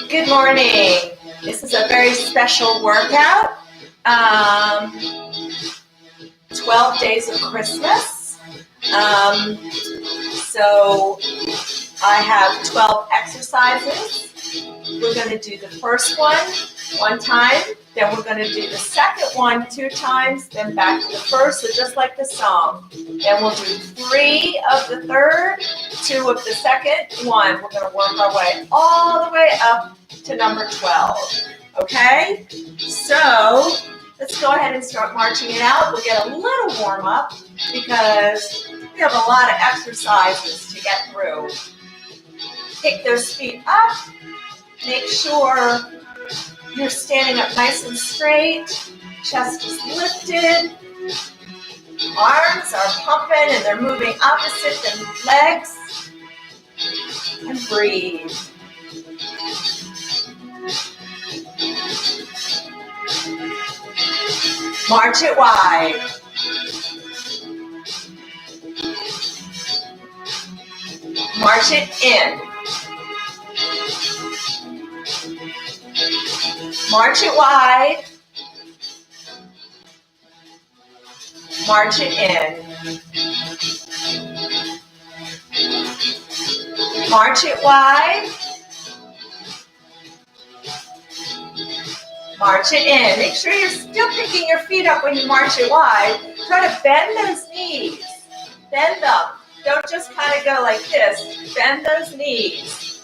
Good morning. This is a very special workout. 12 days of Christmas. So I have 12 exercises. We're going to do the first one time, then we're going to do the second one 2 times, then back to the first, so just like the song. Then we'll do 3 of the third, 2 of the second, 1. We're going to work our way all the way up to number 12. Okay? So let's go ahead and start marching it out. We'll get a little warm up because we have a lot of exercises to get through. Pick those feet up. Make sure you're standing up nice and straight. Chest is lifted. Arms are pumping and they're moving opposite the legs. And breathe. March it wide. March it in. March it wide. March it in. March it wide. March it in. Make sure you're still picking your feet up when you march it wide. Try to bend those knees. Bend them. Don't just kind of go like this. Bend those knees.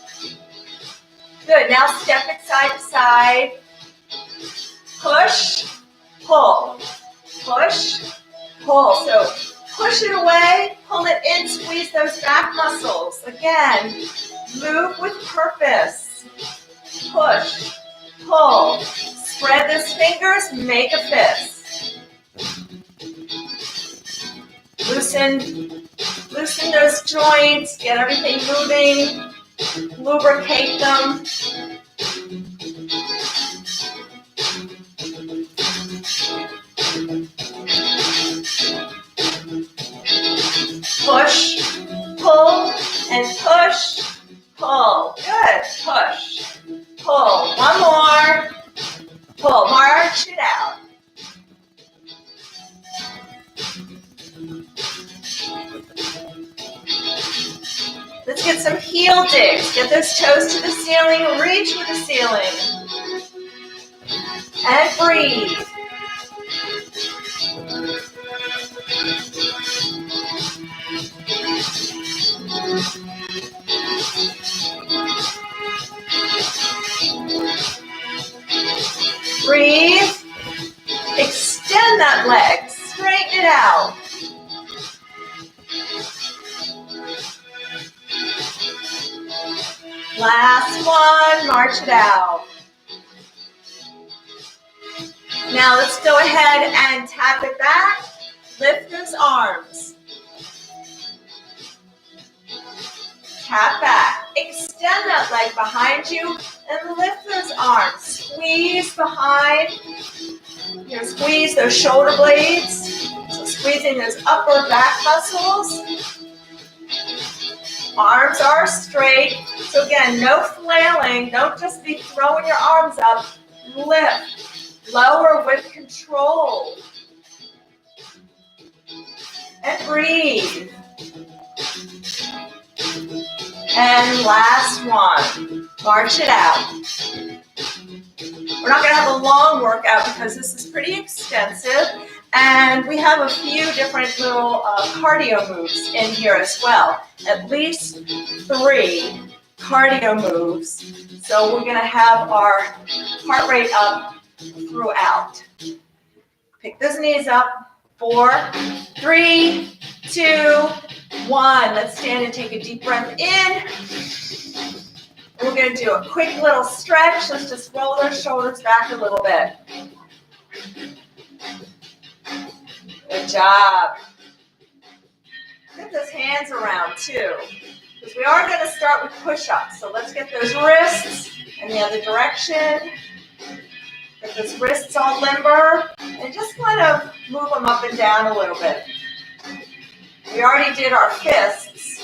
Good. Now step it side to side. Push, pull. Push, pull. So push it away, pull it in, squeeze those back muscles. Again, move with purpose. Push, pull. Spread those fingers, make a fist. Loosen those joints, get everything moving, lubricate them. Push, pull, and push, pull. Good. Push, pull. One more. Pull. March it out. Let's get some heel digs. Get those toes to the ceiling. Reach for the ceiling. And breathe. Breathe. Extend that leg. Straighten it out. Last one. March it out. Now let's go ahead and tap it back. Lift those arms. Tap back. Extend that leg behind you and lift those arms. Squeeze behind. Here, squeeze those shoulder blades. So squeezing those upper back muscles. Arms are straight. So again, no flailing. Don't just be throwing your arms up. Lift. Lower with control. And breathe. And last one. March it out. We're not going to have a long workout because this is pretty extensive. And we have a few different little cardio moves in here as well. At least 3 cardio moves. So we're going to have our heart rate up throughout. Pick those knees up. 4, 3, 2, 1. Let's stand and take a deep breath in. And we're going to do a quick little stretch. Let's just roll our shoulders back a little bit. Good job. Get those hands around too. Because we are going to start with push-ups. So let's get those wrists in the other direction. Get those wrists all limber. And just kind of move them up and down a little bit. We already did our fists.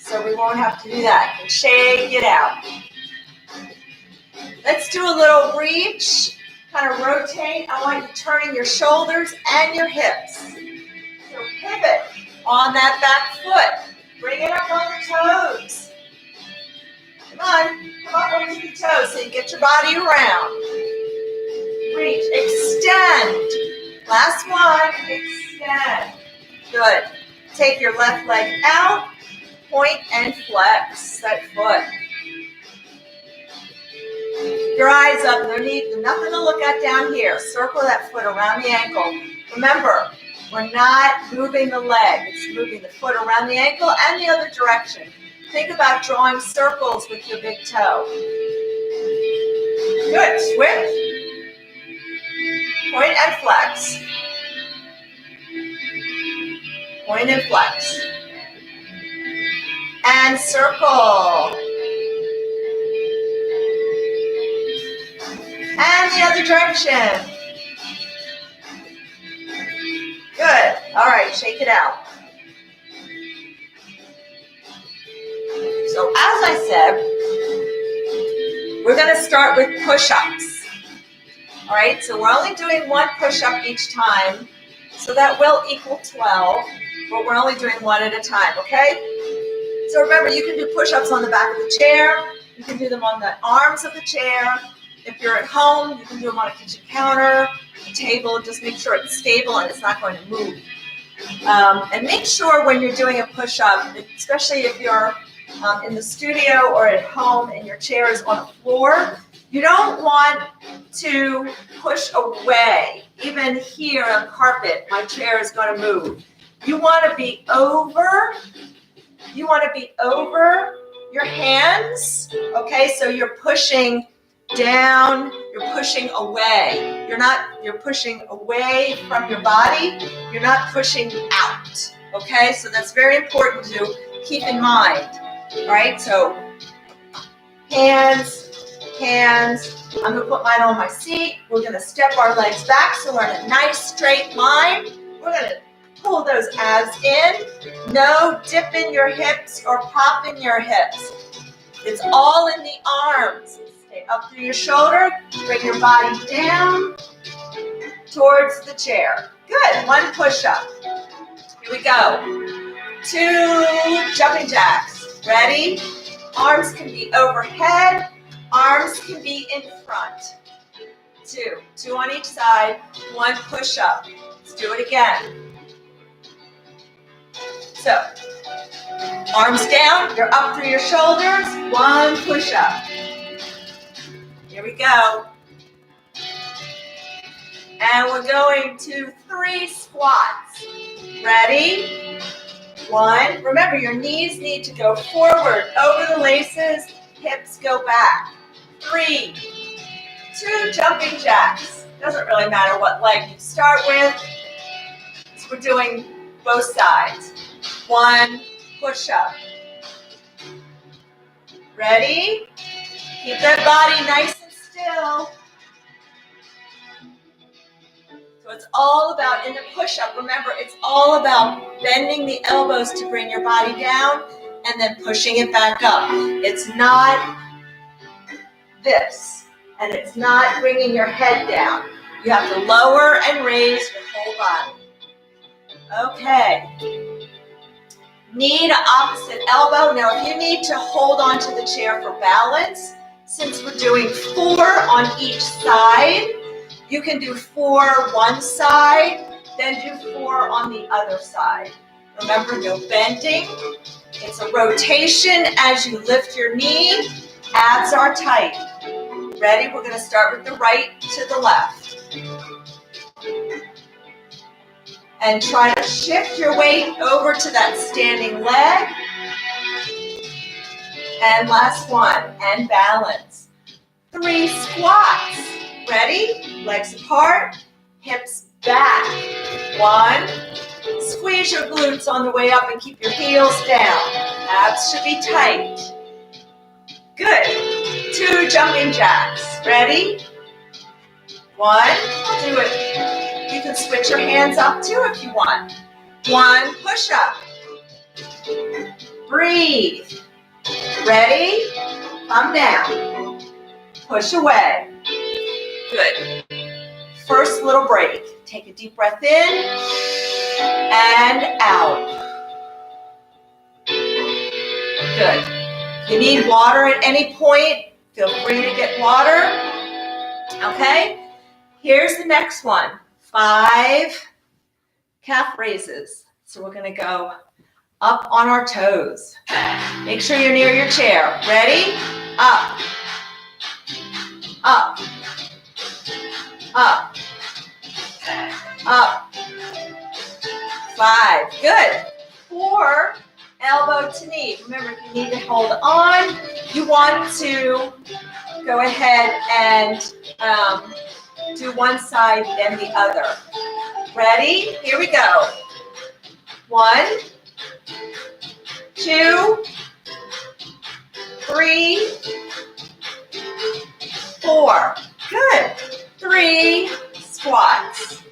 so we won't have to do that. And shake it out. Let's do a little reach, kind of rotate. I want you turning your shoulders and your hips. So pivot on that back foot. Bring it up on the toes. Come on onto your toes so you get your body around. Reach, extend. Last one, extend. Good. Take your left leg out, point and flex that foot. Your eyes up, there's nothing to look at down here. Circle that foot around the ankle. Remember, we're not moving the leg. It's moving the foot around the ankle and the other direction. Think about drawing circles with your big toe. Good, switch. Point and flex. Point and flex. And circle. And the other direction. Good. All right, shake it out. So as I said, we're going to start with push-ups. All right, so we're only doing one push-up each time, so that will equal 12, but we're only doing one at a time, okay? So remember, you can do push-ups on the back of the chair. You can do them on the arms of the chair. If you're at home, you can do them on a kitchen counter, a table. Just make sure it's stable and it's not going to move. And make sure when you're doing a push-up, especially if you're in the studio or at home and your chair is on the floor, you don't want to push away. Even here on carpet, my chair is going to move. You want to be over. You want to be over your hands. Okay, so you're pushing down, you're pushing away. You're pushing away from your body. You're not pushing out. Okay, so that's very important to keep in mind. All right, so hands. I'm going to put mine on my seat. We're going to step our legs back so we're in a nice straight line. We're going to pull those abs in. No dipping your hips or popping your hips. It's all in the arms. Stay up through your shoulder. Bring your body down towards the chair. Good. One push-up. Here we go. 2 jumping jacks. Ready? Arms can be overhead. Arms can be in front. 2 on each side. 1 push-up. Let's do it again. So, arms down. You're up through your shoulders. 1 push-up. Here we go. And we're going to 3 squats. Ready? 1. Remember, your knees need to go forward, over the laces, hips go back. 3. 2 jumping jacks. Doesn't really matter what leg you start with. So we're doing both sides. 1 push-up. Ready? Keep that body nice and still. So it's all about, in the push-up, remember, it's all about bending the elbows to bring your body down and then pushing it back up. It's not this, and it's not bringing your head down. You have to lower and raise your whole body. Okay. Knee to opposite elbow. Now, if you need to hold onto the chair for balance, since we're doing 4 on each side, you can do 4 one side, then do 4 on the other side. Remember, no bending. It's a rotation as you lift your knee. Abs are tight. Ready? We're going to start with the right to the left. And try to shift your weight over to that standing leg. And last one, and balance. 3 squats. Ready? Legs apart, hips back. 1. Squeeze your glutes on the way up and keep your heels down. Abs should be tight. Good. 2 jumping jacks. Ready? 1. Do it. You can switch your hands up too if you want. 1 push-up. Breathe. Ready? Come down. Push away. Good. First little break. Take a deep breath in and out. Good. If you need water at any point, feel free to get water. Okay? Here's the next one. 5 calf raises. So we're going to go up on our toes. Make sure you're near your chair. Ready? Up. Up. Up. Up. 5. Good. 4, elbow to knee. Remember, if you need to hold on, you want to go ahead and do one side, then the other. Ready? Here we go. 1, 2, 3, 4. Good. 3 squats.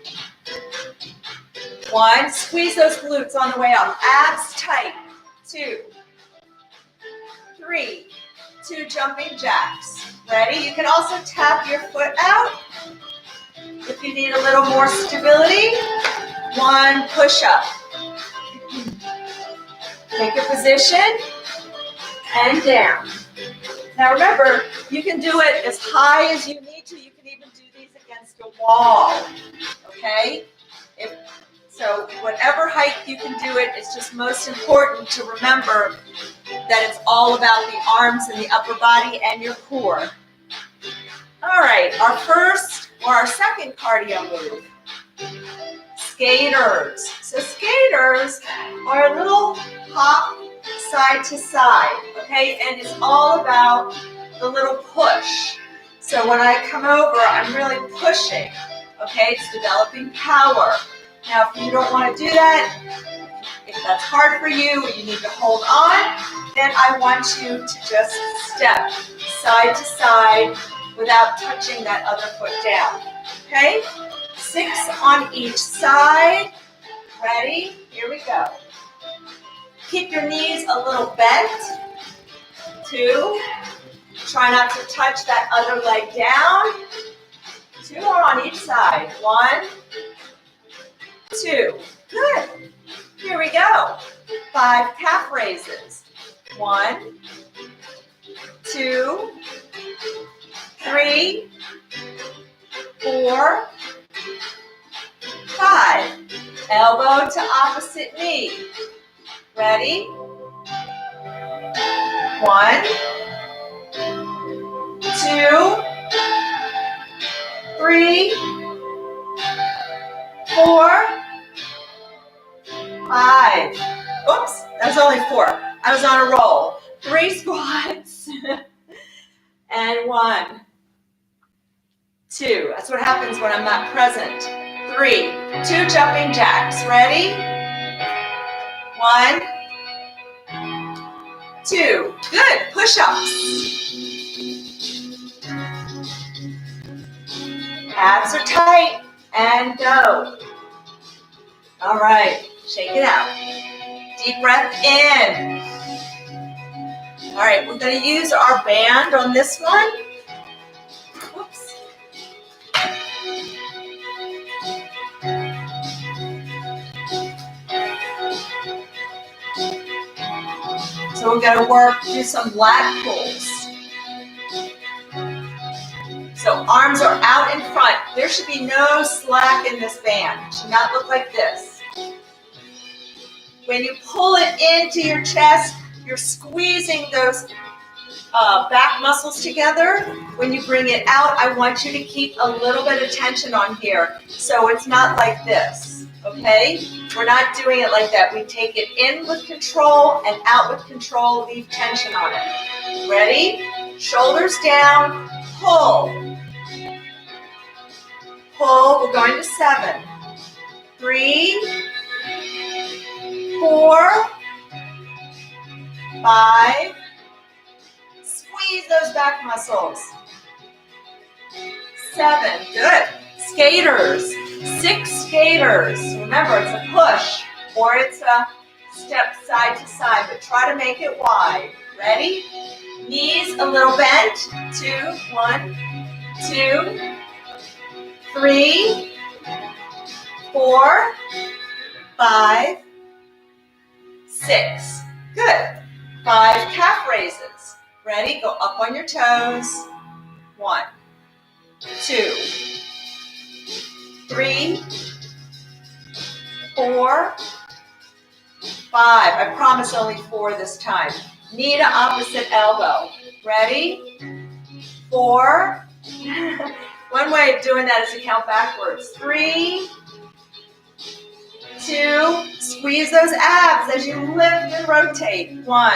1, squeeze those glutes on the way up. Abs tight. 2, 3, 2 jumping jacks. Ready? You can also tap your foot out if you need a little more stability. 1 push-up. Take your position and down. Now remember, you can do it as high as you need to. You can even do these against a wall, okay? So whatever height you can do it, it's just most important to remember that it's all about the arms and the upper body and your core. All right, our second cardio move, skaters. So skaters are a little hop side to side, okay? And it's all about the little push. So when I come over, I'm really pushing, okay? It's developing power. Now, if you don't want to do that, if that's hard for you, or you need to hold on, then I want you to just step side to side without touching that other foot down, okay? 6 on each side. Ready? Here we go. Keep your knees a little bent. 2. Try not to touch that other leg down. 2 more on each side. 1, 2. Good. Here we go. 5 calf raises. 1, 2, 3, 4, 5. Elbow to opposite knee. Ready? 1, 2, 3, 4, 5. Oops, that was only 4. I was on a roll. 3 squats. And 1, 2. That's what happens when I'm not present. 3. 2 jumping jacks. Ready? 1, 2. Good. Push-ups. Abs are tight. And go. All right. Shake it out. Deep breath in. All right. We're going to use our band on this one. Whoops. So we're going to do some lat pulls. So arms are out in front. There should be no slack in this band. It should not look like this. When you pull it into your chest, you're squeezing those back muscles together. When you bring it out, I want you to keep a little bit of tension on here. So it's not like this, okay? We're not doing it like that. We take it in with control and out with control, leave tension on it. Ready? Shoulders down, pull. Pull, we're going to 7. 3, 4, 5. Squeeze those back muscles. 7, good. Skaters, 6 skaters. Remember, it's a push or it's a step side to side, but try to make it wide. Ready? Knees a little bent. 2, 1, 2, 3, 4, 5, 6. Good. 5 calf raises. Ready? Go up on your toes. 1, 2, 3, 4, 5. I promise only 4 this time. Knee to opposite elbow. Ready? 4. One way of doing that is to count backwards. 3, 2. Squeeze those abs as you lift and rotate. 1.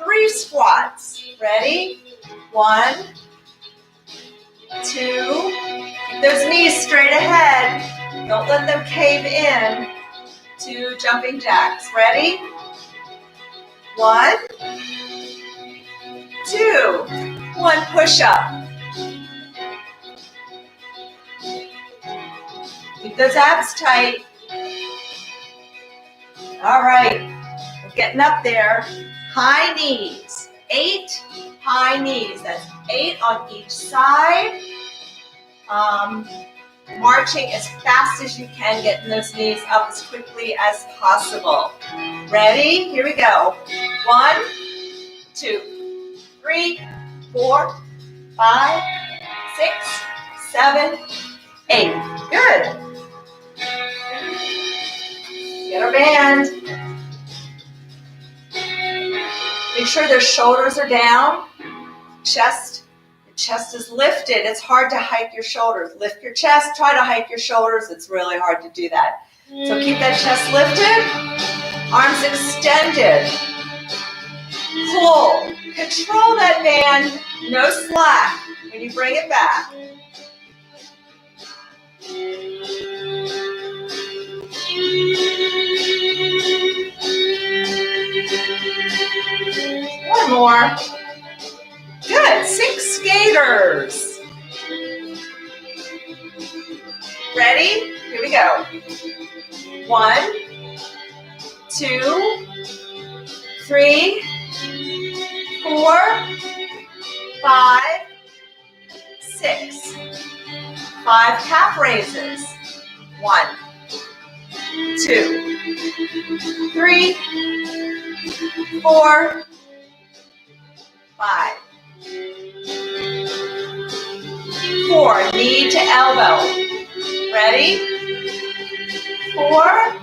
3 squats. Ready? 1, 2. Keep those knees straight ahead. Don't let them cave in. 2 jumping jacks. Ready? 1, 2. 1 push-up. Keep those abs tight. All right, we're getting up there. High knees. 8 high knees. That's 8 on each side. Marching as fast as you can, getting those knees up as quickly as possible. Ready? Here we go. 1, 2, 3, 4, 5, 6, 7, 8. Good. Get our band. Make sure their shoulders are down. The chest is lifted. It's hard to hike your shoulders. Lift your chest. Try to hike your shoulders. It's really hard to do that. So keep that chest lifted. Arms extended. Pull. Control that band. No slack when you bring it back. One more. Good. 6 skaters. Ready? Here we go. 1, 2, 3, 4, 5, 6. 5 calf raises. 1, 2, 3, 4, 5. 4, knee to elbow. Ready? 4,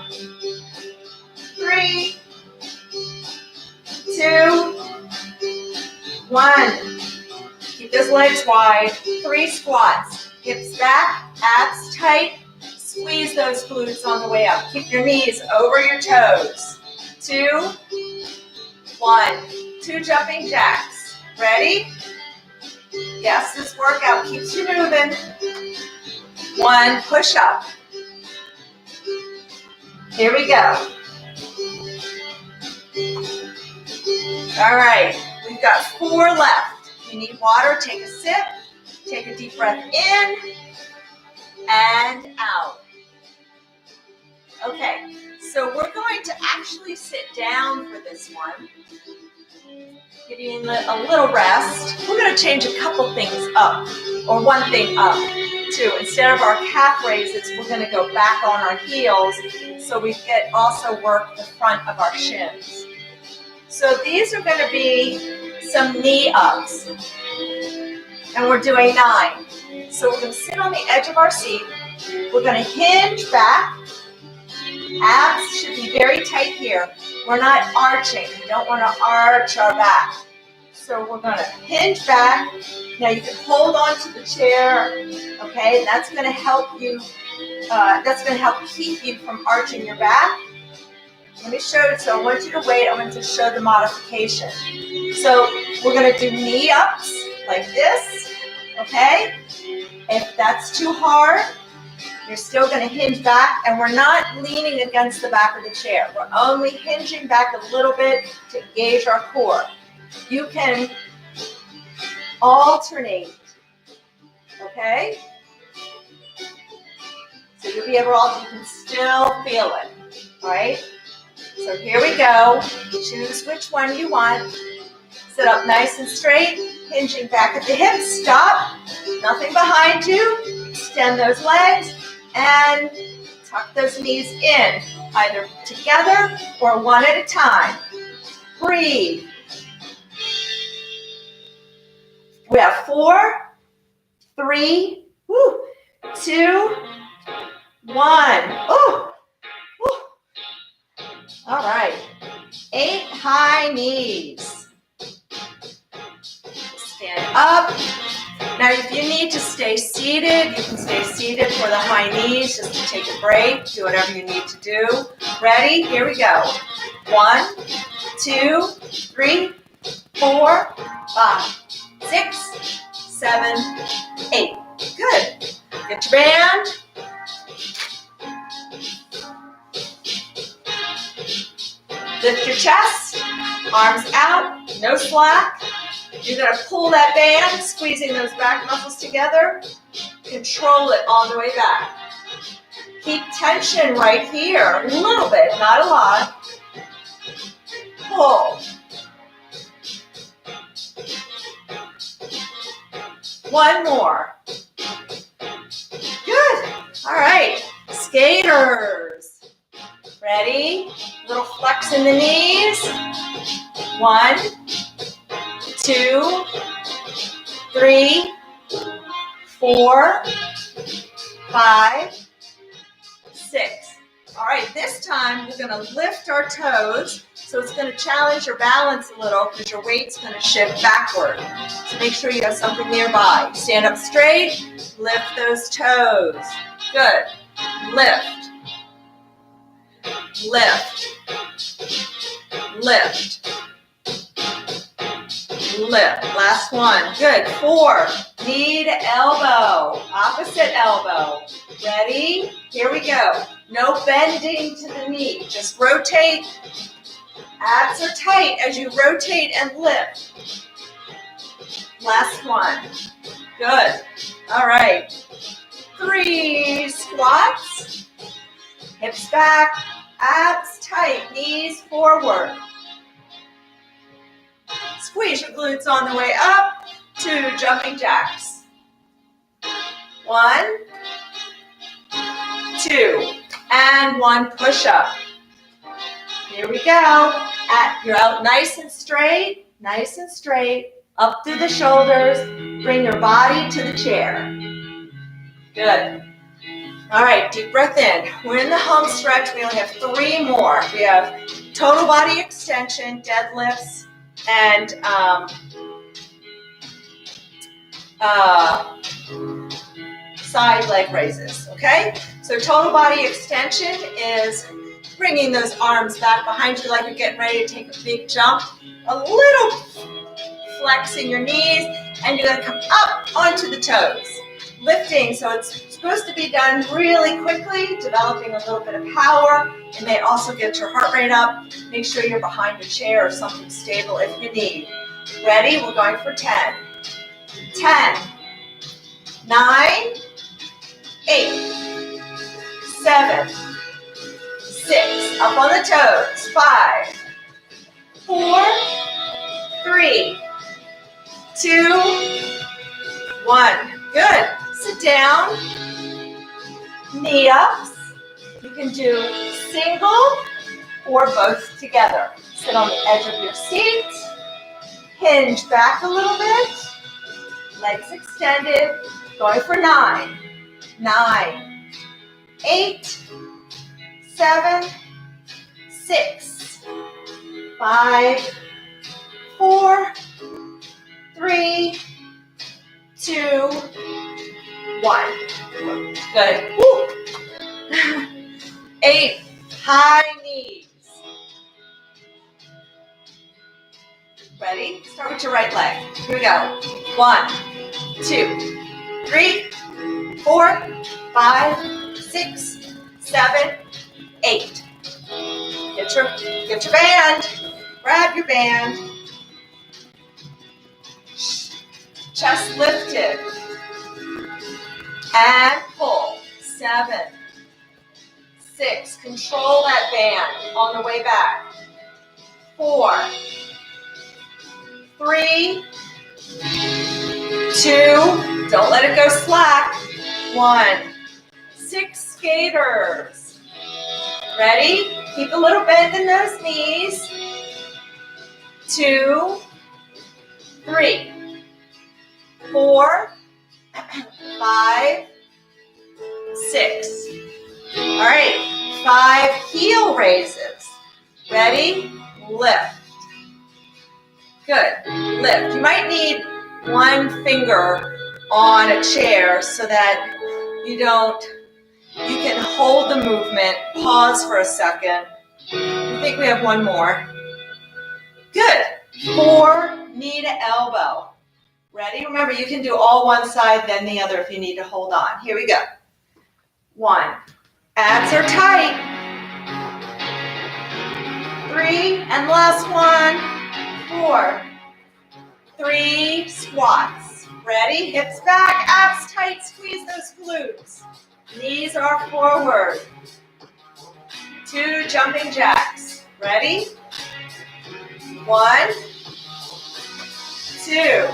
3, 2, 1. Keep those legs wide. 3 squats. Hips back, abs tight. Squeeze those glutes on the way up. Keep your knees over your toes. 2, 1. 2 jumping jacks. Ready? Yes, this workout keeps you moving. 1 push-up. Here we go. All right, we've got 4 left. If you need water, take a sip. Take a deep breath in and out. Okay, so we're going to actually sit down for this one. Getting a little rest. We're going to change a couple things up, or one thing up too. Instead of our calf raises, we're going to go back on our heels so we get also work the front of our shins. So these are going to be some knee ups, and we're doing 9. So we're going to sit on the edge of our seat. We're going to hinge back. Abs should be very tight here. We're not arching. We don't want to arch our back. So we're going to hinge back. Now you can hold on to the chair, okay? And that's going to help you. That's going to help keep you from arching your back. Let me show you. So I want you to wait. I want to show the modification. So we're going to do knee ups like this, okay? If that's too hard, you're still going to hinge back, and we're not leaning against the back of the chair. We're only hinging back a little bit to engage our core. You can alternate, okay? So you'll be able to, you can still feel it, all right? So here we go. Choose which one you want. Sit up nice and straight, hinging back at the hips. Stop. Nothing behind you. Extend those legs and tuck those knees in, either together or one at a time. Breathe. We have 4, 3, 2, 1. Ooh. All right. 8 high knees. Stand up. Now, if you need to stay seated, you can stay seated for the high knees just to take a break. Do whatever you need to do. Ready? Here we go. 1, 2, 3, 4, 5, 6, 7, 8. Good. Get your band. Lift your chest, arms out, no slack. You're going to pull that band, squeezing those back muscles together. Control it all the way back. Keep tension right here, a little bit, not a lot. Pull. 1 more. Good. All right, skaters. Ready? Little flex in the knees. 1, 2, 3, 4, 5, 6. All right, this time we're going to lift our toes. So it's going to challenge your balance a little because your weight's going to shift backward. So make sure you have something nearby. Stand up straight, lift those toes. Good. Lift. Lift. Lift. Lift. Last one. Good. 4. Knee to elbow. Opposite elbow. Ready? Here we go. No bending to the knee. Just rotate. Abs are tight as you rotate and lift. Last one. Good. All right. 3 squats. Hips back. Abs tight. Knees forward. Squeeze your glutes on the way up. 2 jumping jacks. 1, 2, and 1 push-up. Here we go. You're out nice and straight, up through the shoulders. Bring your body to the chair. Good. All right, deep breath in. We're in the home stretch. We only have 3 more. We have total body extension, deadlifts, and side leg raises, okay? So total body extension is bringing those arms back behind you like you're getting ready to take a big jump. A little flexing your knees, and you're going to come up onto the toes. Lifting, so it's supposed to be done really quickly, developing a little bit of power. It may also get your heart rate up. Make sure you're behind a chair or something stable if you need. Ready? We're going for 10. 10, 9, 8, 7, 6, up on the toes, 5, 4, 3, 2, 1. Good. Sit down, knee ups. You can do single or both together. Sit on the edge of your seat, hinge back a little bit, legs extended, going for 9, 9, 8, 7, 6, 5, 4, 3, 2, 1. Good. Woo. 8 high knees. Ready? Start with your right leg. Here we go. 1, 2, 3, 4, 5, 6, 7, 8. Get your band. Grab your band. Chest lifted. And pull. 7, 6. Control that band on the way back. 4, 3, 2, don't let it go slack. 1. 6 skaters. Ready? Keep a little bend in those knees. 2, 3, 4, 5, 6. All right, 5 heel raises. Ready? Lift. Good. Lift. You might need one finger on a chair so that you can hold the movement. Pause for a second. I think we have one more. Good. 4, knee to elbow. Ready? Remember, you can do all one side, then the other if you need to hold on. Here we go. 1. Abs are tight. 3, and last one. 4. 3 squats. Ready? Hips back, abs tight, squeeze those glutes. Knees are forward. 2 jumping jacks. Ready? 1, 2.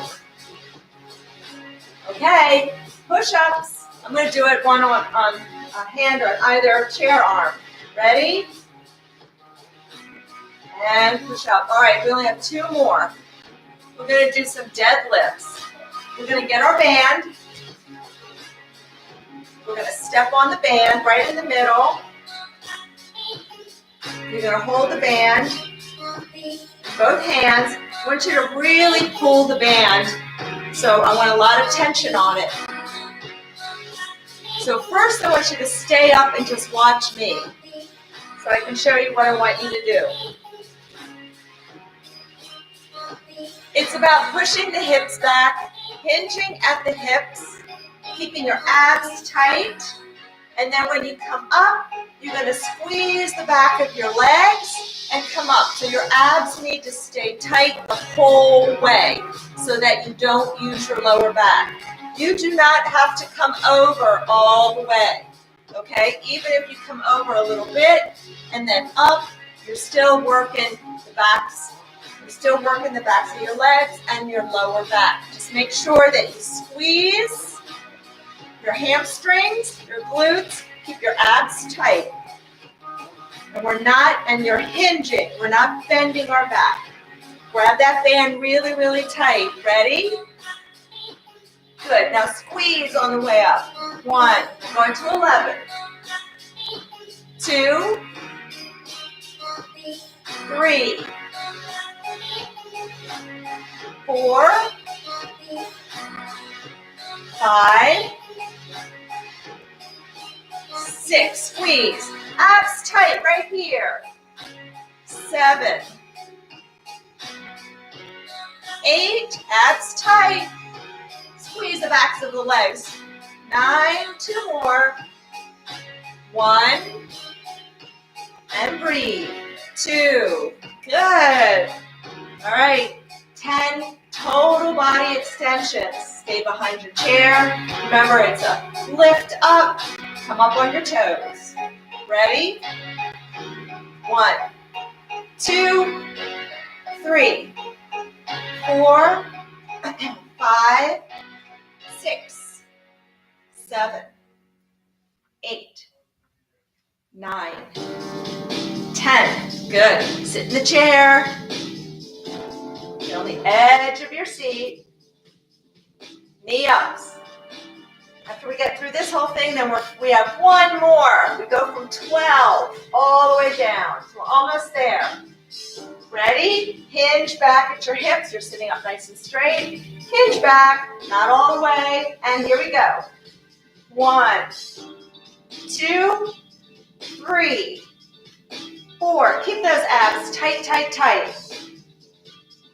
Okay, push-ups. I'm going to do it one on a hand or either chair arm. Ready? And push up. All right, we only have 2 more. We're going to do some deadlifts. We're going to get our band. We're going to step on the band right in the middle. You're going to hold the band, both hands. I want you to really pull the band, so I want a lot of tension on it. So first I want you to stay up and just watch me, so I can show you what I want you to do. It's about pushing the hips back, hinging at the hips, keeping your abs tight, and then when you come up, you're going to squeeze the back of your legs and come up. So your abs need to stay tight the whole way so that you don't use your lower back. You do not have to come over all the way, okay? Even if you come over a little bit and then up, you're still working the backs. You're still working the backs of your legs and your lower back. Just make sure that you squeeze your hamstrings, your glutes, keep your abs tight. And you're hinging. We're not bending our back. Grab that band really, really tight. Ready? Good. Now squeeze on the way up. 1, going to 11. 2, 3, 4, 5, 6. Squeeze. Abs tight right here. 7, 8. Abs tight. Squeeze the backs of the legs. 9. 2 more. 1. And breathe. 2. Good. All right. 10 total body extensions. Stay behind your chair. Remember, it's a lift up. Come up on your toes. Ready? 1, 2, 3, 4, 5, 6, 7, 8, 9, 10. Good. Sit in the chair. Get on the edge of your seat. Knee ups. After we get through this whole thing, then we have one more. We go from 12 all the way down. So we're almost there. Ready? Hinge back at your hips. You're sitting up nice and straight. Hinge back, not all the way. And here we go. 1, 2, 3, 4. Keep those abs tight, tight, tight.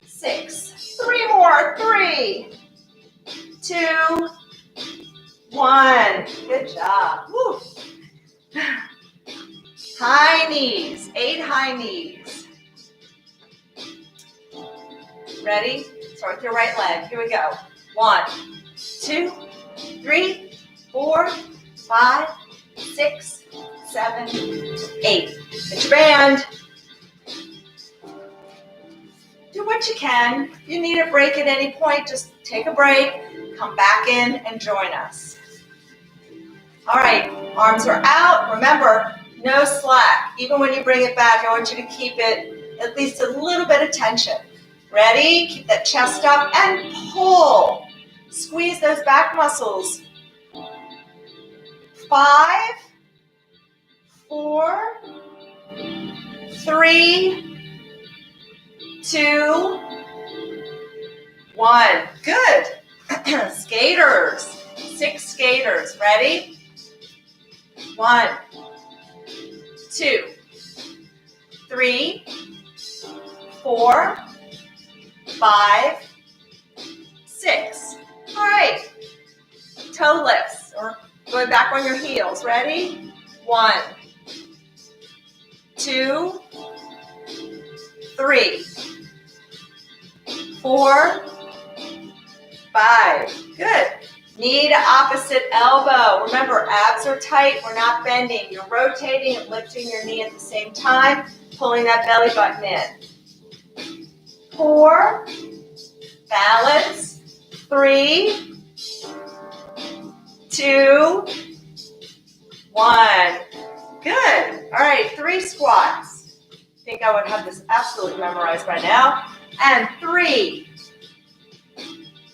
6. 3 more. 3, 2, 1. Good job. Woo. High knees. 8 high knees. Ready? Start with your right leg. Here we go. 1, 2, 3, 4, 5, 6, 7, 8. Get your band. Do what you can. If you need a break at any point, just take a break, come back in and join us. All right, arms are out. Remember, no slack. Even when you bring it back, I want you to keep it at least a little bit of tension. Ready? Keep that chest up and pull. Squeeze those back muscles. 5, 4, 3, 2, 1. Good. Skaters. 6 skaters. Ready? 1, 2, 3, 4, 5, 6. All right. Toe lifts or going back on your heels. Ready? 1, 2, 3, 4, 5. Good. Knee to opposite elbow. Remember, abs are tight. We're not bending. You're rotating and lifting your knee at the same time, pulling that belly button in. 4, balance. 3, 2, 1. Good. All right, 3 squats. I think I would have this absolutely memorized by now. And 3,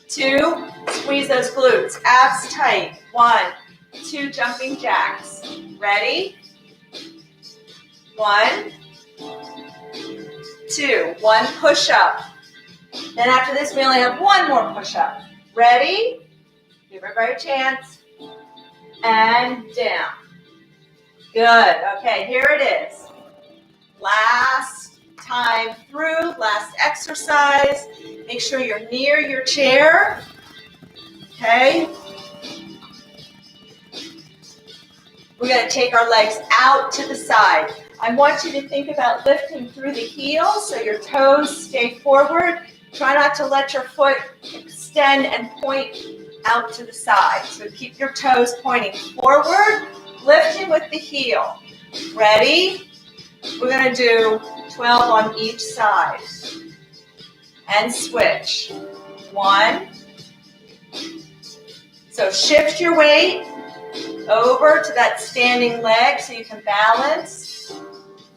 2, squeeze those glutes, abs tight. 1, 2 jumping jacks. Ready? 1, 2, 1 push up. Then after this, we only have 1 more push up. Ready? Give everybody a chance. And down. Good. Okay, here it is. Last time through, last exercise. Make sure you're near your chair. Okay. We're going to take our legs out to the side. I want you to think about lifting through the heels so your toes stay forward. Try not to let your foot extend and point out to the side. So keep your toes pointing forward, lifting with the heel. Ready? We're going to do 12 on each side. And switch. 1. So shift your weight over to that standing leg so you can balance.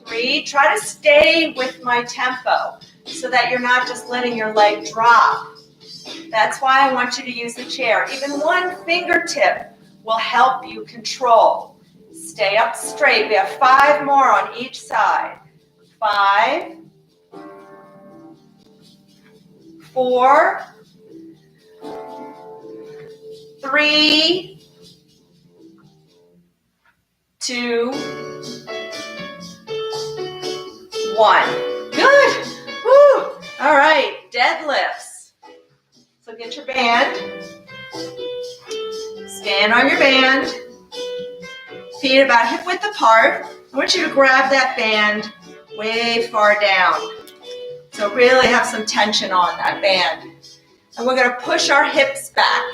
3. Try to stay with my tempo so that you're not just letting your leg drop. That's why I want you to use the chair. Even 1 fingertip will help you control. Stay up straight. We have 5 more on each side. 5, 4, 3, 2, 1. Good. Woo. All right. Deadlifts. So get your band. Stand on your band. Feet about hip width apart. I want you to grab that band way far down. So really have some tension on that band. And we're going to push our hips back.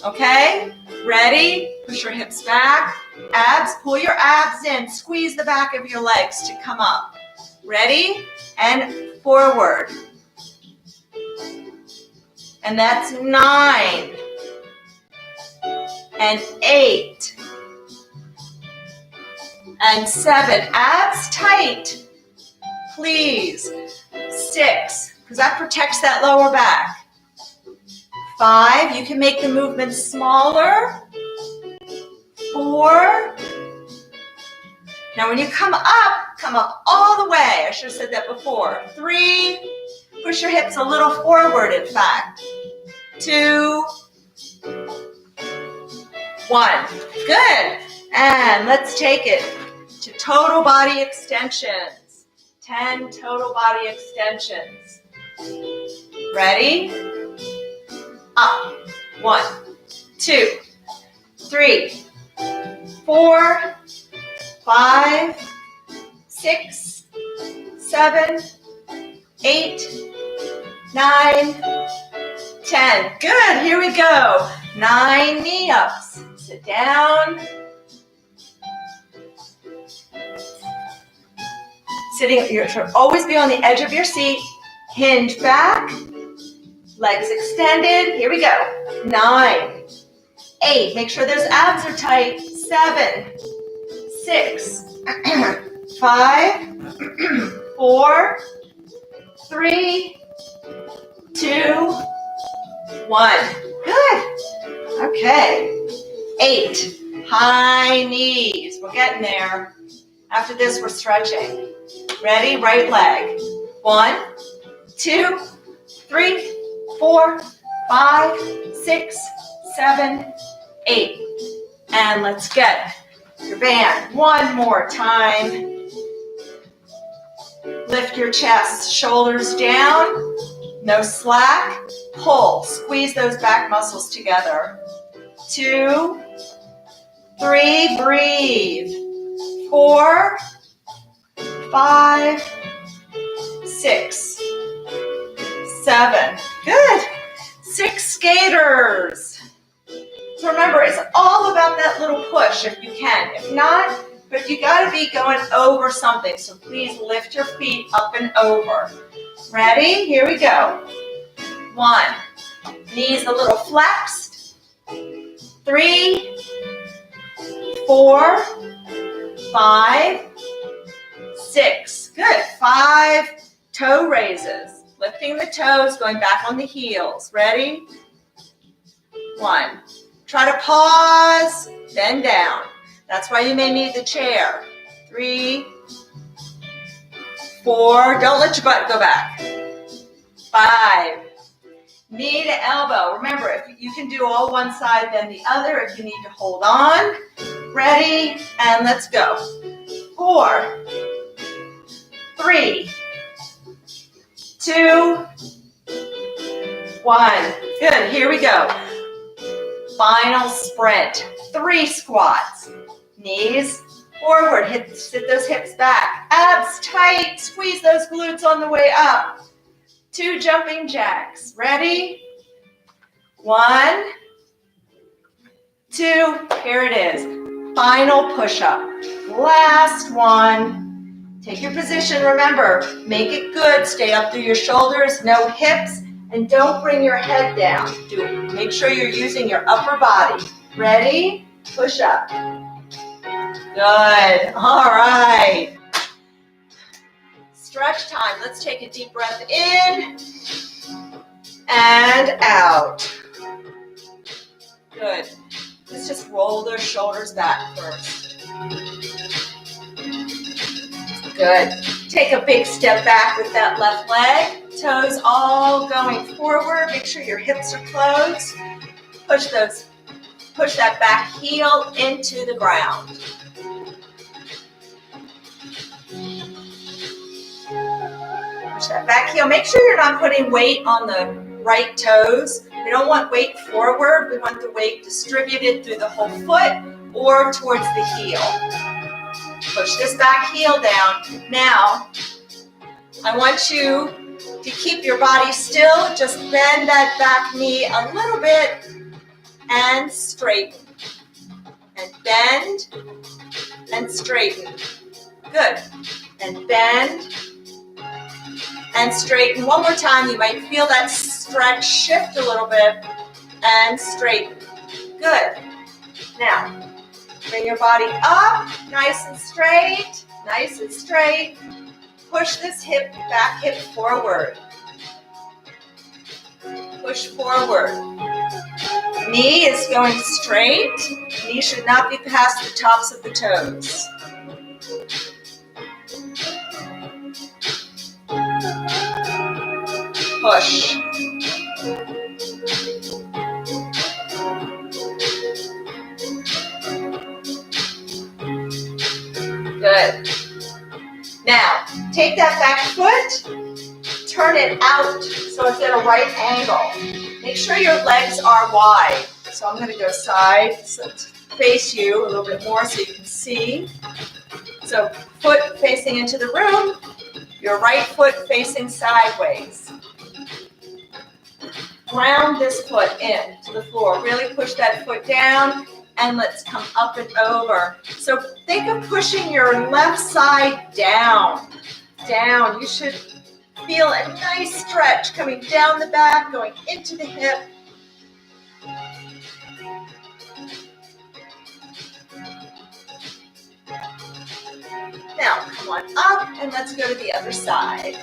Okay? Ready? Push your hips back. Abs, pull your abs in. Squeeze the back of your legs to come up. Ready? And forward. And that's 9. And 8. And 7. Abs tight. Please. 6. Because that protects that lower back. 5. You can make the movement smaller. 4. Now when you come up all the way. I should have said that before. 3. Push your hips a little forward, in fact. 2. 1. Good. And let's take it to total body extensions. 10 total body extensions. Ready? Up. 1, 2, 3, 4, 5, 6, 7, 8, 9, 10. Good. Here we go. 9 knee ups. Sit down. Sitting, you should always be on the edge of your seat. Hinge back, legs extended. Here we go. 9, 8. Make sure those abs are tight. 7, 6, 5, 4, 3, 2, 1. Good. Okay. 8. High knees. We're getting there. After this, we're stretching. Ready? Right leg. 1, 2, 3, 4, 5, 6, 7, 8. And let's get your band. One more time. Lift your chest, shoulders down, no slack. Pull, squeeze those back muscles together. 2, 3, breathe. 4, 5, 6, 7. Good. 6 skaters. So remember, it's all about that little push if you can. If not, but you got to be going over something. So please lift your feet up and over. Ready? Here we go. 1. Knees a little flexed. 3, 4, 5, 6. Good. 5 toe raises. Lifting the toes, going back on the heels. Ready? 1. Try to pause, then down. That's why you may need the chair. 3, 4. Don't let your butt go back. 5. Knee to elbow. Remember, if you can do all one side, then the other. If you need to hold on. Ready? And let's go. 4, 3, 2, 1. Good. Here we go. Final sprint. 3 squats. Knees forward. Sit those hips back. Abs tight. Squeeze those glutes on the way up. 2 jumping jacks. Ready? 1, 2. Here it is. Final push-up. Last one. Take your position. Remember, make it good. Stay up through your shoulders. No hips. And don't bring your head down. Make sure you're using your upper body. Ready? Push up. Good. All right. Stretch time. Let's take a deep breath in and out. Good. Let's just roll those shoulders back first. Good. Take a big step back with that left leg. Toes all going forward. Make sure your hips are closed. Push that back heel into the ground. Push that back heel. Make sure you're not putting weight on the right toes. We don't want weight forward. We want the weight distributed through the whole foot or towards the heel. Push this back heel down. Now, I want you to keep your body still. Just bend that back knee a little bit and straighten. And bend and straighten. Good. And bend and straighten. One more time. You might feel that stretch shift a little bit and straighten. Good. Now, bring your body up, nice and straight, nice and straight. Push this back hip forward. Push forward. Knee is going straight. Knee should not be past the tops of the toes. Push. Good. Now, take that back foot, turn it out so it's at a right angle. Make sure your legs are wide. So I'm going to go side, so face you a little bit more so you can see. So foot facing into the room, your right foot facing sideways. Ground this foot in to the floor. Really push that foot down. And let's come up and over. So think of pushing your left side down. down. You should feel a nice stretch coming down the back, going into the hip. Now, come on up, and let's go to the other side.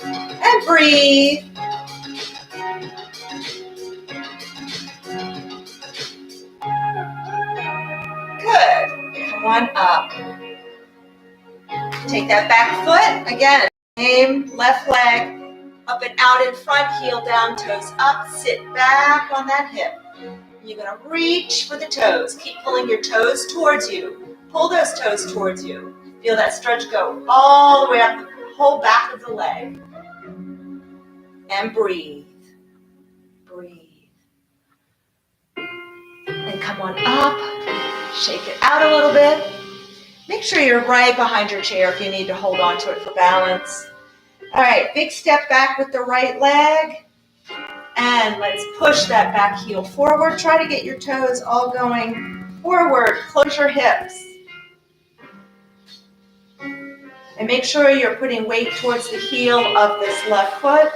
And breathe. Good. Come on up. Take that back foot. Again, same left leg. Up and out in front, heel down, toes up. Sit back on that hip. You're going to reach for the toes. Keep pulling your toes towards you. Pull those toes towards you. Feel that stretch go all the way up the whole back of the leg. And breathe. Breathe. And come on up. Shake it out a little bit. Make sure you're right behind your chair if you need to hold on to it for balance. All right, big step back with the right leg. And let's push that back heel forward. Try to get your toes all going forward. Close your hips. And make sure you're putting weight towards the heel of this left foot.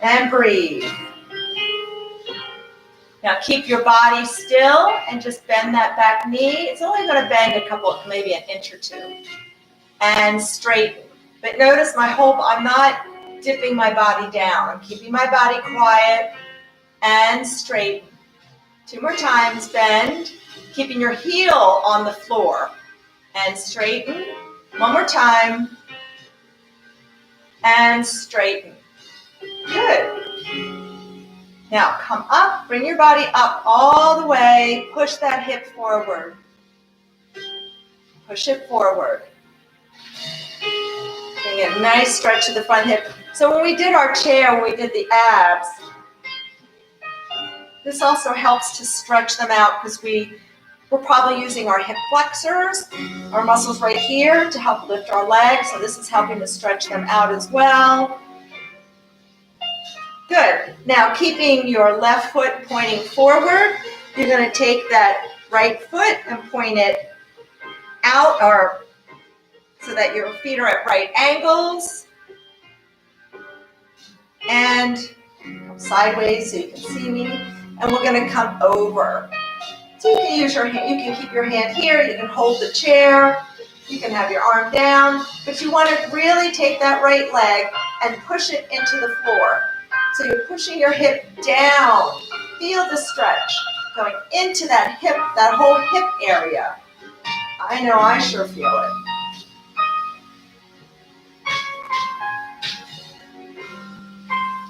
And breathe. Now keep your body still and just bend that back knee. It's only going to bend a couple, maybe an inch or two. And straighten. But notice I'm not dipping my body down. I'm keeping my body quiet and straighten. 2 more times, bend, keeping your heel on the floor and straighten. 1 more time and straighten. Good. Now come up, bring your body up all the way, push that hip forward. Push it forward. Getting a nice stretch to the front hip. So when we did our chair, when we did the abs, this also helps to stretch them out because we're probably using our hip flexors, our muscles right here to help lift our legs. So this is helping to stretch them out as well. Good. Now keeping your left foot pointing forward, you're going to take that right foot and point it out so that your feet are at right angles. And come sideways so you can see me. And we're going to come over. So you can use your hand. You can keep your hand here. You can hold the chair. You can have your arm down. But you want to really take that right leg and push it into the floor. So you're pushing your hip down. Feel the stretch going into that hip, that whole hip area. I know, I sure feel it.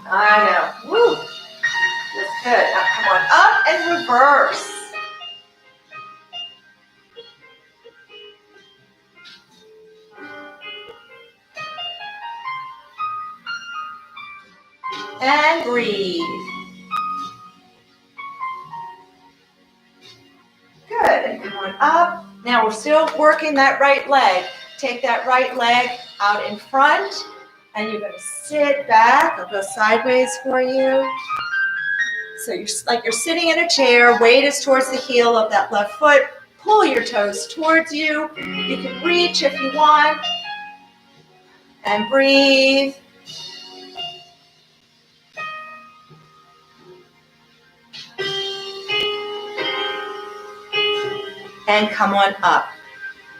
I know. Woo. That's good. Now come on up and reverse. And breathe. Good. And come on up. Now we're still working that right leg. Take that right leg out in front. And you're going to sit back. I'll go sideways for you. So you're like you're sitting in a chair. Weight is towards the heel of that left foot. Pull your toes towards you. You can reach if you want. And breathe. And come on up.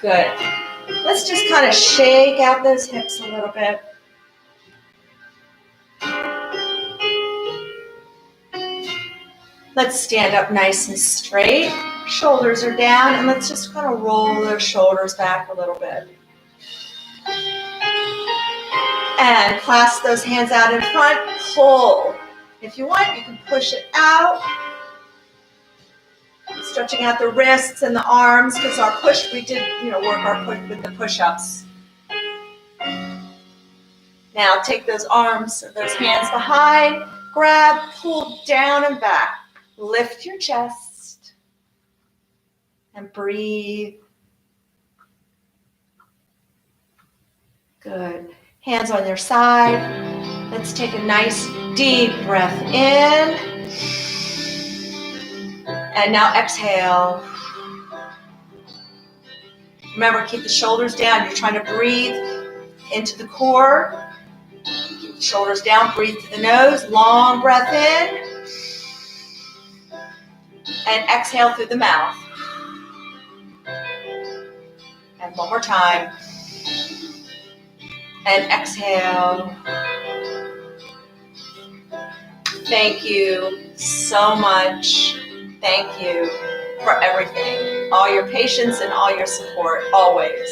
Good. Let's just kind of shake out those hips a little bit. Let's stand up nice and straight. Shoulders are down, and let's just kind of roll those shoulders back a little bit. And clasp those hands out in front. Pull. If you want, you can push it out. Stretching out the wrists and the arms because our push, we did, work our push with the push-ups. Now take those arms or those hands behind, grab, pull down and back. Lift your chest and breathe. Good. Hands on your side. Let's take a nice deep breath in. And now exhale. Remember, keep the shoulders down. You're trying to breathe into the core. Keep the shoulders down. Breathe through the nose. Long breath in. And exhale through the mouth. And one more time. And exhale. Thank you so much. Thank you for everything. All your patience and all your support, always.